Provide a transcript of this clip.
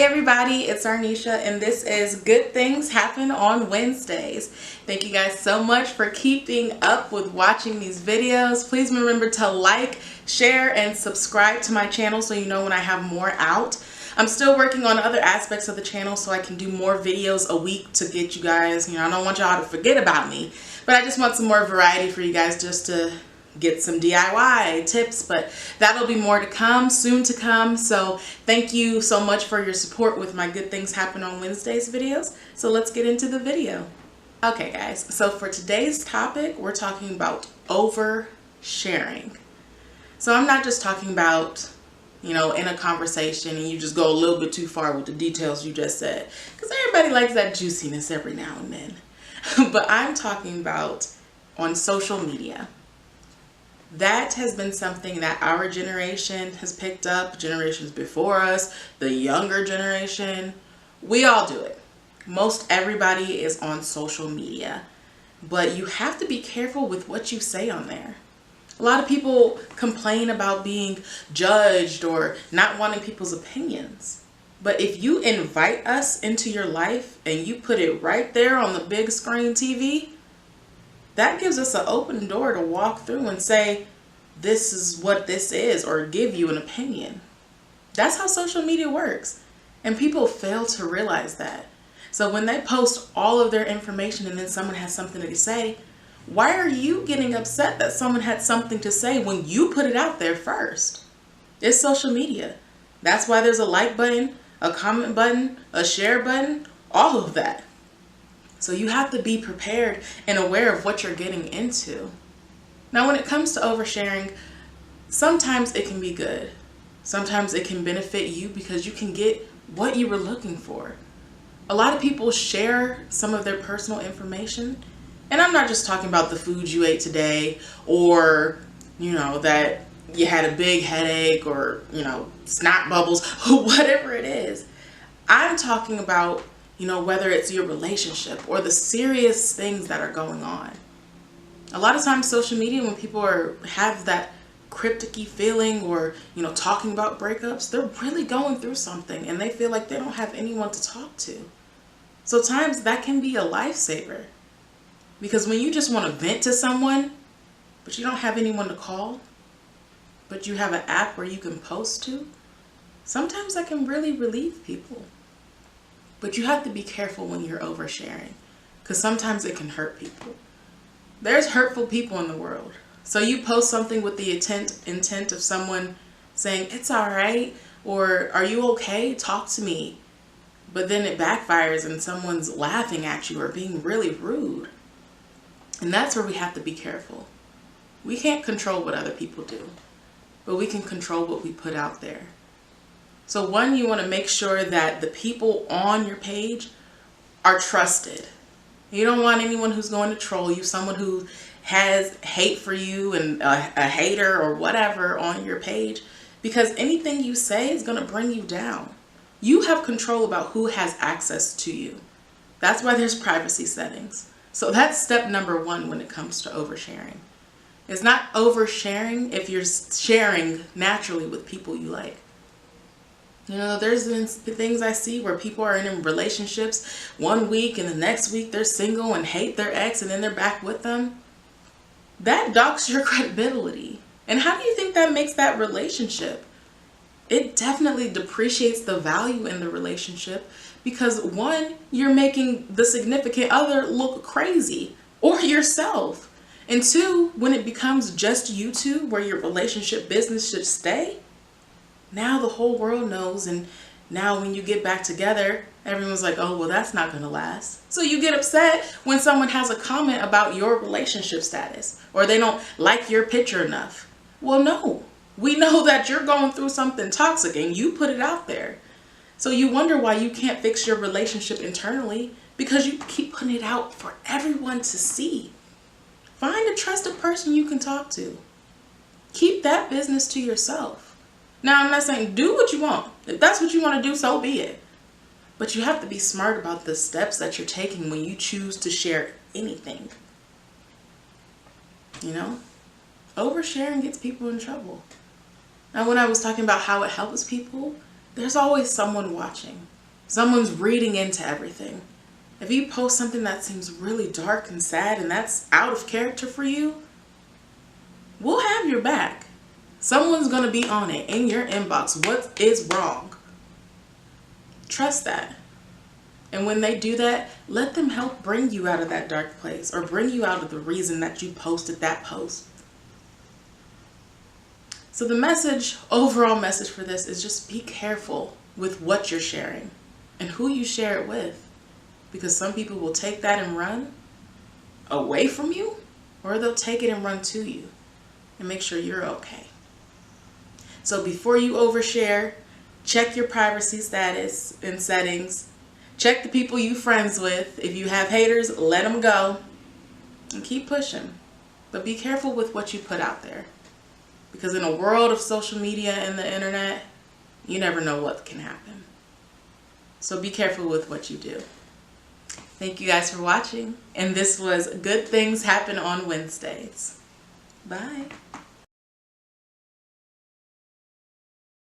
everybody, it's Arnisha and this is Good Things Happen on Wednesdays. Thank you guys so much for keeping up with watching these videos. Please remember to like, share, and subscribe to my channel so you know when I have more out. I'm still working on other aspects of the channel so I can do more videos a week to get you guys, I don't want y'all to forget about me, but I just want some more variety for you guys just to get some DIY tips, but that'll be more to come, soon to come. So thank you so much for your support with my Good Things Happen on Wednesdays videos. So let's get into the video. Okay guys, so for today's topic, we're talking about oversharing. So I'm not just talking about, in a conversation and you just go a little bit too far with the details you just said, because everybody likes that juiciness every now and then. But I'm talking about on social media. That has been something that our generation has picked up, generations before us, the younger generation. We all do it. Most everybody is on social media, but you have to be careful with what you say on there. A lot of people complain about being judged or not wanting people's opinions. But if you invite us into your life and you put it right there on the big screen TV, that gives us an open door to walk through and say, this is what this is, or give you an opinion. That's how social media works. And people fail to realize that. So when they post all of their information and then someone has something to say, why are you getting upset that someone had something to say when you put it out there first? It's social media. That's why there's a like button, a comment button, a share button, all of that. So you have to be prepared and aware of what you're getting into. Now, when it comes to oversharing, sometimes it can be good. Sometimes it can benefit you because you can get what you were looking for. A lot of people share some of their personal information. And I'm not just talking about the food you ate today or, that you had a big headache or, snot bubbles, whatever it is. I'm talking about whether it's your relationship or the serious things that are going on. A lot of times social media, when people have that cryptic-y feeling or, talking about breakups, they're really going through something and they feel like they don't have anyone to talk to. So times that can be a lifesaver, because when you just want to vent to someone, but you don't have anyone to call, but you have an app where you can post to, sometimes that can really relieve people. But you have to be careful when you're oversharing, because sometimes it can hurt people. There's hurtful people in the world. So you post something with the intent of someone saying, it's all right, or are you okay? Talk to me. But then it backfires and someone's laughing at you or being really rude. And that's where we have to be careful. We can't control what other people do, but we can control what we put out there. So one, you want to make sure that the people on your page are trusted. You don't want anyone who's going to troll you, someone who has hate for you and a hater or whatever on your page, because anything you say is going to bring you down. You have control about who has access to you. That's why there's privacy settings. So that's step number one when it comes to oversharing. It's not oversharing if you're sharing naturally with people you like. There's been things I see where people are in relationships 1 week and the next week they're single and hate their ex and then they're back with them. That docks your credibility. And how do you think that makes that relationship? It definitely depreciates the value in the relationship because one, you're making the significant other look crazy or yourself. And two, when it becomes just you two where your relationship business should stay, now the whole world knows, and now when you get back together, everyone's like, oh, well, that's not going to last. So you get upset when someone has a comment about your relationship status or they don't like your picture enough. Well, no, we know that you're going through something toxic and you put it out there. So you wonder why you can't fix your relationship internally because you keep putting it out for everyone to see. Find a trusted person you can talk to. Keep that business to yourself. Now, I'm not saying do what you want. If that's what you want to do, so be it. But you have to be smart about the steps that you're taking when you choose to share anything. Oversharing gets people in trouble. Now, when I was talking about how it helps people, there's always someone watching. Someone's reading into everything. If you post something that seems really dark and sad and that's out of character for you, we'll have your back. Someone's going to be on it in your inbox. What is wrong? Trust that. And when they do that, let them help bring you out of that dark place or bring you out of the reason that you posted that post. So the message, overall message for this is just be careful with what you're sharing and who you share it with. Because some people will take that and run away from you, or they'll take it and run to you and make sure you're okay. So before you overshare, check your privacy status and settings. Check the people you friends with. If you have haters, let them go and keep pushing. But be careful with what you put out there. Because in a world of social media and the internet, you never know what can happen. So be careful with what you do. Thank you guys for watching. And this was Good Things Happen on Wednesdays. Bye.